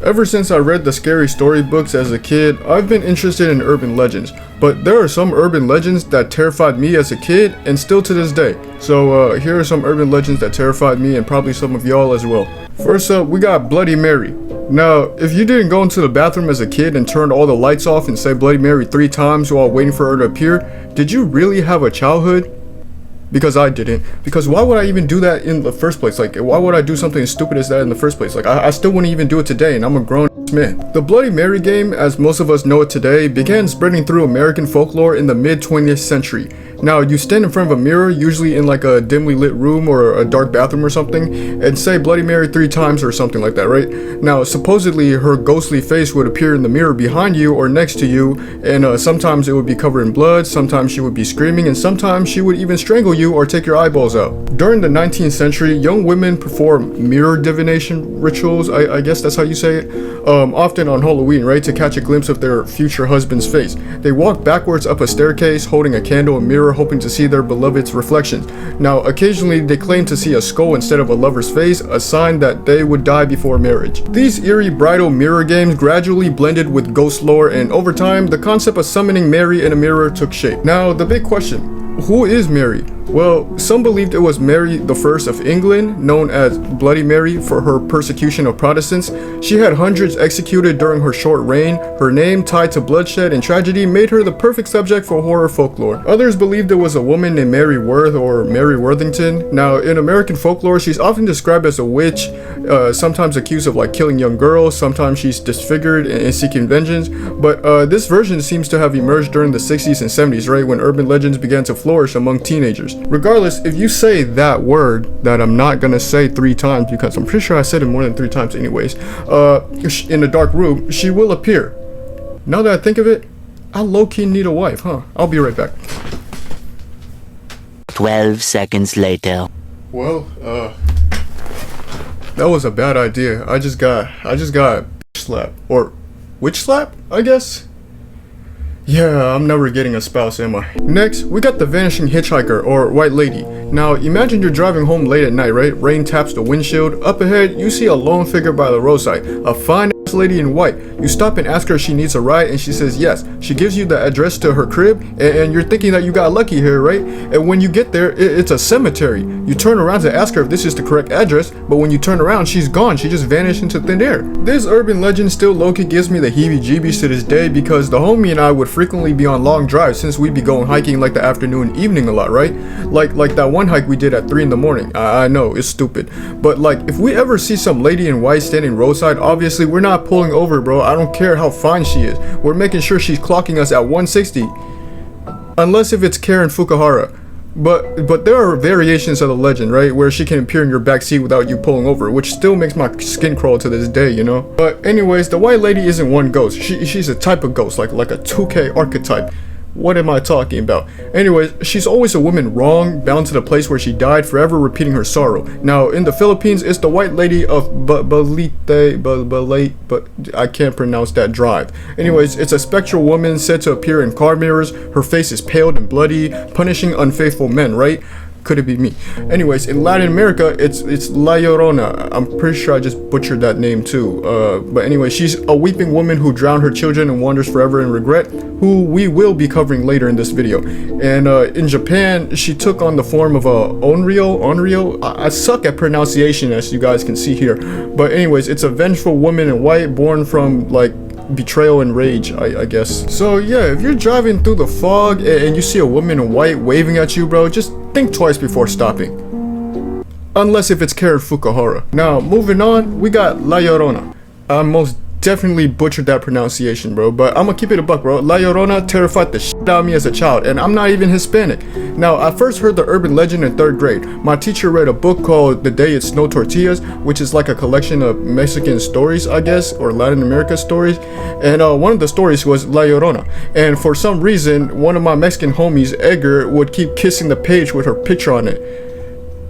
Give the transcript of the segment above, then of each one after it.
Ever since I read the scary storybooks as a kid, I've been interested in urban legends, but there are some urban legends that terrified me as a kid and still to this day. So here are some urban legends that terrified me and probably some of y'all as well. First up, we got Bloody Mary. Now, if you didn't go into the bathroom as a kid and turned all the lights off and say Bloody Mary 3 times while waiting for her to appear, did you really have a childhood? Because I didn't. Because why would I even do that in the first place? Like, why would I do something as stupid as that in the first place? Like, I still wouldn't even do it today, and I'm a grown man. The Bloody Mary game, as most of us know it today, began spreading through American folklore in the mid-20th century. Now, you stand in front of a mirror, usually in like a dimly lit room or a dark bathroom or something, and say Bloody Mary 3 times or something like that, right? Now, supposedly her ghostly face would appear in the mirror behind you or next to you, and sometimes it would be covered in blood, sometimes she would be screaming, and sometimes she would even strangle you or take your eyeballs out. During the 19th century, young women perform mirror divination rituals, I guess that's how you say it, often on Halloween, right, to catch a glimpse of their future husband's face. They walk backwards up a staircase, holding a candle and mirror, hoping to see their beloved's reflections. Now, occasionally they claim to see a skull instead of a lover's face, a sign that they would die before marriage. These eerie bridal mirror games gradually blended with ghost lore, and over time, the concept of summoning Mary in a mirror took shape. Now, the big question, who is Mary? Well, some believed it was Mary I of England, known as Bloody Mary for her persecution of Protestants. She had hundreds executed during her short reign. Her name, tied to bloodshed and tragedy, made her the perfect subject for horror folklore. Others believed it was a woman named Mary Worth or Mary Worthington. Now, in American folklore, she's often described as a witch, sometimes accused of like killing young girls, sometimes she's disfigured and seeking vengeance. But this version seems to have emerged during the 60s and 70s, right, when urban legends began to flourish among teenagers. Regardless, if you say that word that I'm not gonna say 3 times, because I'm pretty sure I said it more than 3 times anyways, in the dark room, she will appear. Now that I think of it, I low-key need a wife, huh? I'll be right back. 12 seconds later. Well, that was a bad idea. I just got bitch slap. Or witch slap, I guess? Yeah, I'm never getting a spouse, am I? Next, we got the vanishing hitchhiker, or white lady. Now, imagine you're driving home late at night, right? Rain taps the windshield. Up ahead, you see a lone figure by the roadside. A fine ass lady in white. You stop and ask her if she needs a ride, and she says yes. She gives you the address to her crib, and you're thinking that you got lucky here, right? And when you get there, it's a cemetery. You turn around to ask her if this is the correct address, but when you turn around, she's gone. She just vanished into thin air. This urban legend still low-key gives me the heebie-jeebies to this day, because the homie and I would frequently be on long drives since we'd be going hiking like the afternoon and evening a lot, right? Like that one hike we did at 3 in the morning. I know, it's stupid. But like, if we ever see some lady in white standing roadside, obviously we're not pulling over, bro. I don't care how fine she is. We're making sure she's clocking us at 160. Unless if it's Karen Fukuhara. But there are variations of the legend, right, where she can appear in your backseat without you pulling over, which still makes my skin crawl to this day, you know? But anyways, the white lady isn't one ghost. She's a type of ghost, like a 2K archetype. What am I talking about? Anyways, she's always a woman wrong, bound to the place where she died, forever repeating her sorrow. Now, in the Philippines, it's the white lady of Balite, but I can't pronounce that drive. Anyways, it's a spectral woman said to appear in car mirrors. Her face is paled and bloody, punishing unfaithful men, right? Could it be me? Anyways, in Latin America, it's La Llorona. I'm pretty sure I just butchered that name too. But anyway, she's a weeping woman who drowned her children and wanders forever in regret, who we will be covering later in this video. And in Japan, she took on the form of a Onryo. I suck at pronunciation, as you guys can see here. But anyways, it's a vengeful woman in white, born from like betrayal and rage, I guess. So yeah, if you're driving through the fog and you see a woman in white waving at you, bro, just think twice before stopping. Unless if it's Karen Fukuhara. Now, moving on, we got La Llorona. I most definitely butchered that pronunciation, bro, but I'm gonna keep it a buck, bro. La Llorona terrified the shit out of me as a child, and I'm not even Hispanic. Now, I first heard the urban legend in 3rd grade. My teacher read a book called The Day It Snowed Tortillas, which is like a collection of Mexican stories, I guess, or Latin America stories. And one of the stories was La Llorona. And for some reason, one of my Mexican homies, Edgar, would keep kissing the page with her picture on it.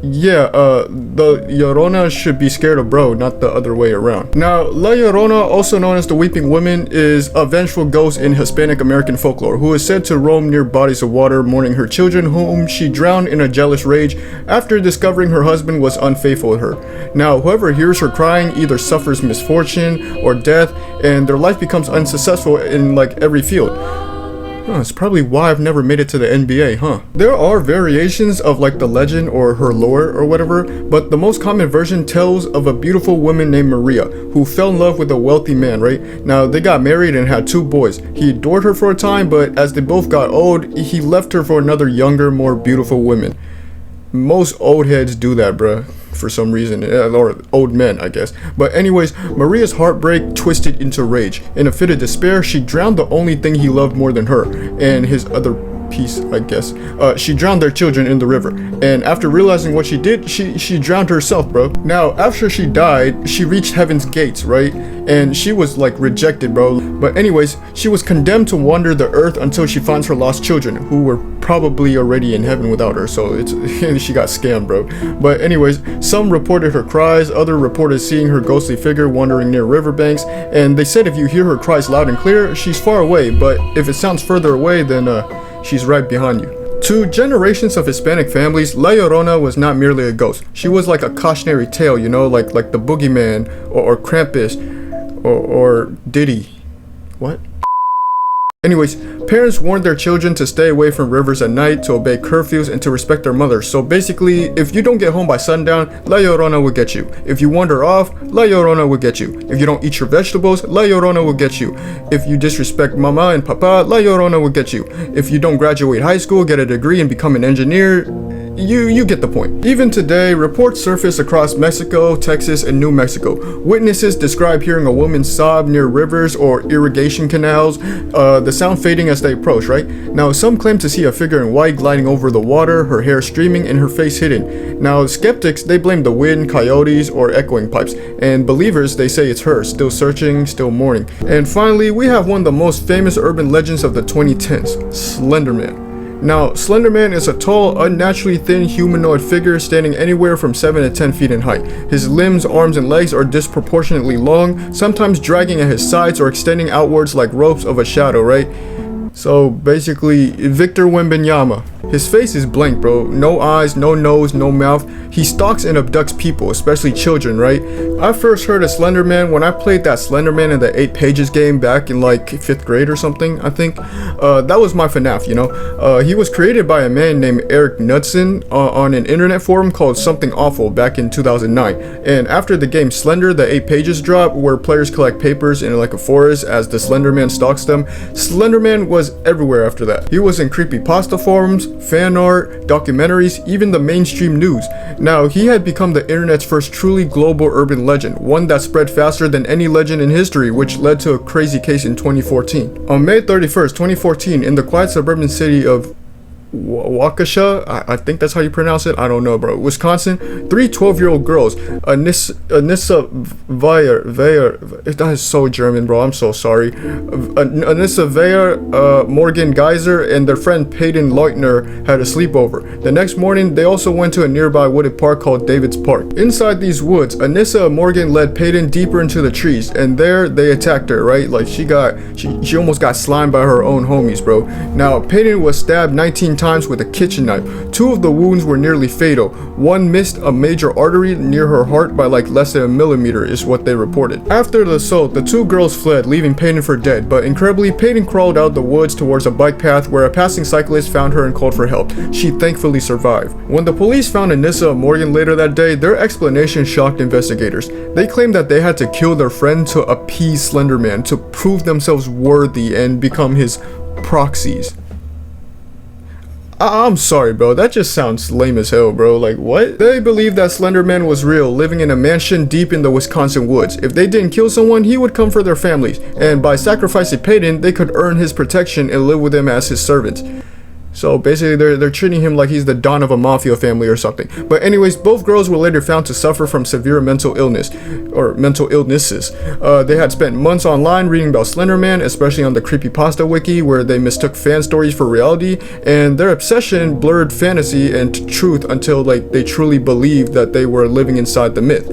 Yeah, the Llorona should be scared of bro, not the other way around. Now, La Llorona, also known as the Weeping Woman, is a vengeful ghost in Hispanic American folklore who is said to roam near bodies of water, mourning her children whom she drowned in a jealous rage after discovering her husband was unfaithful with her. Now, whoever hears her crying either suffers misfortune or death, and their life becomes unsuccessful in like every field. It's probably why I've never made it to the NBA, huh? There are variations of like the legend or her lore or whatever, but the most common version tells of a beautiful woman named Maria who fell in love with a wealthy man, right? Now, they got married and had 2 boys. He adored her for a time, but as they both got old, he left her for another younger, more beautiful woman. Most old heads do that, bruh, for some reason, or old men, I guess. But anyways, Maria's heartbreak twisted into rage. In a fit of despair, she drowned the only thing he loved more than her, and his other piece, I guess. She drowned their children in the river, and after realizing what she did, she drowned herself, bro. Now, after she died, she reached heaven's gates, right? And she was like rejected, bro. But anyways, she was condemned to wander the earth until she finds her lost children, who were probably already in heaven without her, so it's she got scammed, bro. But anyways, some reported her cries, other reported seeing her ghostly figure wandering near riverbanks, and they said if you hear her cries loud and clear, she's far away, but if it sounds further away, then she's right behind you. To generations of Hispanic families, La Llorona was not merely a ghost. She was like a cautionary tale, you know, like the boogeyman or Krampus or Diddy. What? Anyways, parents warned their children to stay away from rivers at night, to obey curfews, and to respect their mothers. So basically, if you don't get home by sundown, La Llorona will get you. If you wander off, La Llorona will get you. If you don't eat your vegetables, La Llorona will get you. If you disrespect mama and papa, La Llorona will get you. If you don't graduate high school, get a degree, and become an engineer, you get the point. Even today, reports surface across Mexico, Texas, and New Mexico. Witnesses describe hearing a woman sob near rivers or irrigation canals, the sound fading as they approach, right? Now, some claim to see a figure in white gliding over the water, her hair streaming, and her face hidden. Now, skeptics, they blame the wind, coyotes, or echoing pipes. And believers, they say it's her, still searching, still mourning. And finally, we have one of the most famous urban legends of the 2010s, Slender Man. Now, Slender Man is a tall, unnaturally thin humanoid figure standing anywhere from 7 to 10 feet in height. His limbs, arms, and legs are disproportionately long, sometimes dragging at his sides or extending outwards like ropes of a shadow, right? So basically, Victor Wembanyama. His face is blank, bro. No eyes, no nose, no mouth. He stalks and abducts people, especially children, right? I first heard of Slender Man when I played that Slender Man in the 8 Pages game back in like 5th grade or something, I think. That was my FNAF, you know? He was created by a man named Eric Knudsen on an internet forum called Something Awful back in 2009. And after the game Slender, the 8 Pages drop, where players collect papers in like a forest as the Slender Man stalks them, Slender Man was everywhere after that. He was in creepypasta forums, fan art, documentaries, even the mainstream news. Now, he had become the internet's first truly global urban legend, one that spread faster than any legend in history, which led to a crazy case in 2014. On May 31st, 2014, in the quiet suburban city of Waukesha, I think that's how you pronounce it, I don't know, bro, Wisconsin, 3 12-year-old girls, Anissa Weyer, that is so German, bro, I'm so sorry, Anissa Weyer, Morgan Geyser, and their friend Peyton Leutner had a sleepover. The next morning, they also went to a nearby wooded park called David's Park. Inside these woods, Anissa and Morgan led Peyton deeper into the trees, and there they attacked her, right? Like she almost got slimed by her own homies, bro. Now, Peyton was stabbed 19 times with a kitchen knife. 2 of the wounds were nearly fatal. One missed a major artery near her heart by like less than a millimeter, is what they reported. After the assault, the 2 girls fled, leaving Peyton for dead, but incredibly, Peyton crawled out the woods towards a bike path where a passing cyclist found her and called for help. She thankfully survived. When the police found Anissa and Morgan later that day, their explanation shocked investigators. They claimed that they had to kill their friend to appease Slender Man, to prove themselves worthy and become his proxies. I'm sorry, bro, that just sounds lame as hell, bro. Like, what? They believed that Slender Man was real, living in a mansion deep in the Wisconsin woods. If they didn't kill someone, he would come for their families, and by sacrificing Peyton, they could earn his protection and live with him as his servants. So basically they're treating him like he's the don of a mafia family or something. But anyways, both girls were later found to suffer from severe mental illness or mental illnesses. They had spent months online reading about Slender Man, especially on the Creepypasta wiki, where they mistook fan stories for reality, and their obsession blurred fantasy and truth until like they truly believed that they were living inside the myth.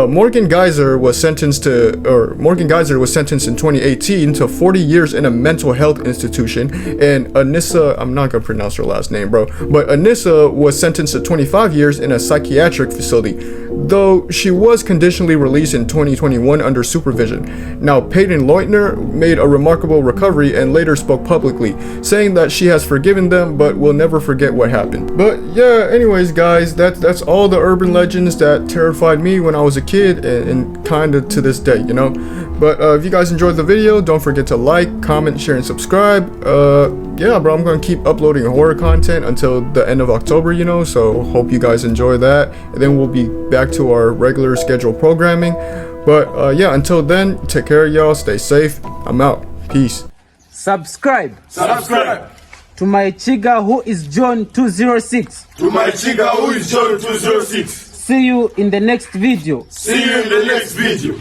Morgan Geyser was sentenced in 2018 to 40 years in a mental health institution, and Anissa, I'm not gonna pronounce her last name, bro, but Anissa was sentenced to 25 years in a psychiatric facility, though she was conditionally released in 2021 under supervision. Now, Peyton Leutner made a remarkable recovery and later spoke publicly, saying that she has forgiven them but will never forget what happened. But yeah, anyways, guys, that's all the urban legends that terrified me when I was a kid, and kind of to this day, you know. But if you guys enjoyed the video, don't forget to like, comment, share, and subscribe. Yeah, bro, I'm gonna keep uploading horror content until the end of October, you know, so hope you guys enjoy that, and then we'll be back to our regular scheduled programming. But yeah, until then, take care, y'all, stay safe. I'm out. Peace. Subscribe to my Chiga, who is John 206. To my chica who is John 206. See you in the next video. See you in the next video.